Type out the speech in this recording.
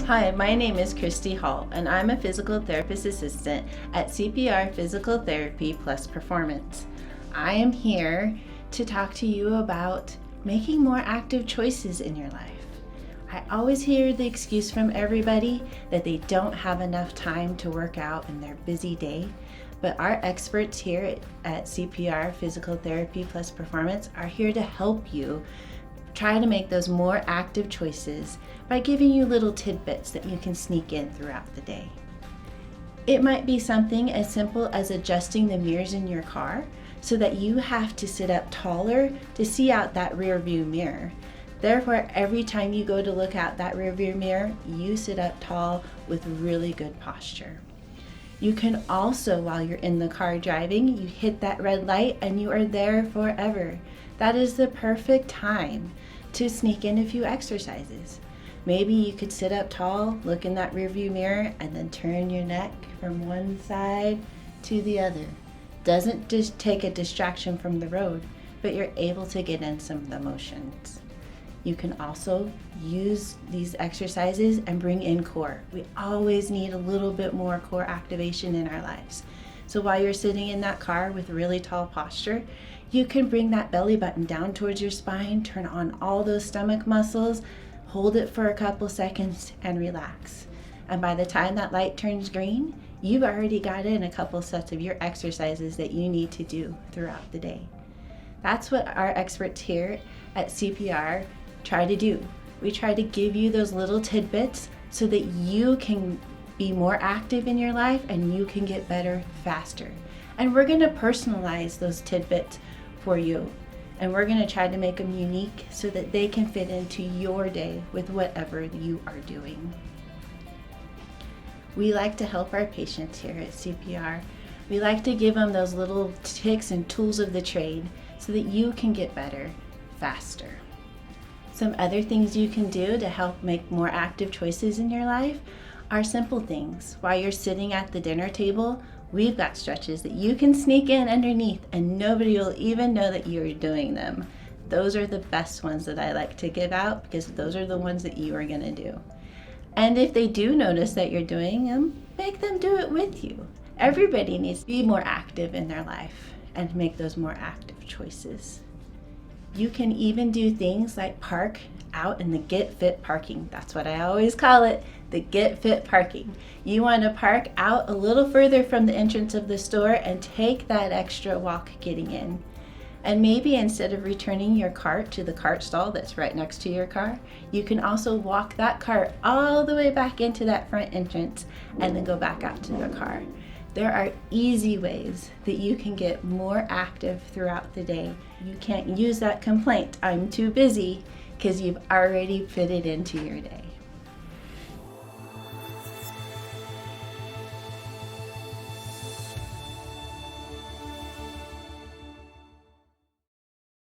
Hi, my name is Christy Hall, and I'm a physical therapist assistant at CPR Physical Therapy Plus Performance. I am here to talk to you about making more active choices in your life. I always hear the excuse from everybody that they don't have enough time to work out in their busy day, but our experts here at CPR Physical Therapy Plus Performance are here to help you try to make those more active choices by giving you little tidbits that you can sneak in throughout the day. It might be something as simple as adjusting the mirrors in your car so that you have to sit up taller to see out that rear view mirror. Therefore, every time you go to look out that rear view mirror, you sit up tall with really good posture. You can also, while you're in the car driving, you hit that red light and you are there forever. That is the perfect time to sneak in a few exercises. Maybe you could sit up tall, look in that rearview mirror, and then turn your neck from one side to the other. Doesn't just take a distraction from the road, but you're able to get in some of the motions. You can also use these exercises and bring in core. We always need a little bit more core activation in our lives. So while you're sitting in that car with really tall posture, you can bring that belly button down towards your spine, turn on all those stomach muscles, hold it for a couple seconds and relax. And by the time that light turns green, you've already got in a couple sets of your exercises that you need to do throughout the day. That's what our experts here at CPR try to do. We try to give you those little tidbits so that you can be more active in your life and you can get better faster. And we're going to personalize those tidbits for you. And we're going to try to make them unique so that they can fit into your day with whatever you are doing. We like to help our patients here at CPR. We like to give them those little tricks and tools of the trade so that you can get better faster. Some other things you can do to help make more active choices in your life are simple things. While you're sitting at the dinner table, we've got stretches that you can sneak in underneath and nobody will even know that you're doing them. Those are the best ones that I like to give out because those are the ones that you are going to do. And if they do notice that you're doing them, make them do it with you. Everybody needs to be more active in their life and make those more active choices. You can even do things like park out in the Get Fit parking. That's what I always call it, the Get Fit parking. You want to park out a little further from the entrance of the store and take that extra walk getting in. And maybe instead of returning your cart to the cart stall that's right next to your car, you can also walk that cart all the way back into that front entrance and then go back out to the car. There are easy ways that you can get more active throughout the day. You can't use that complaint, I'm too busy, because you've already fit it into your day.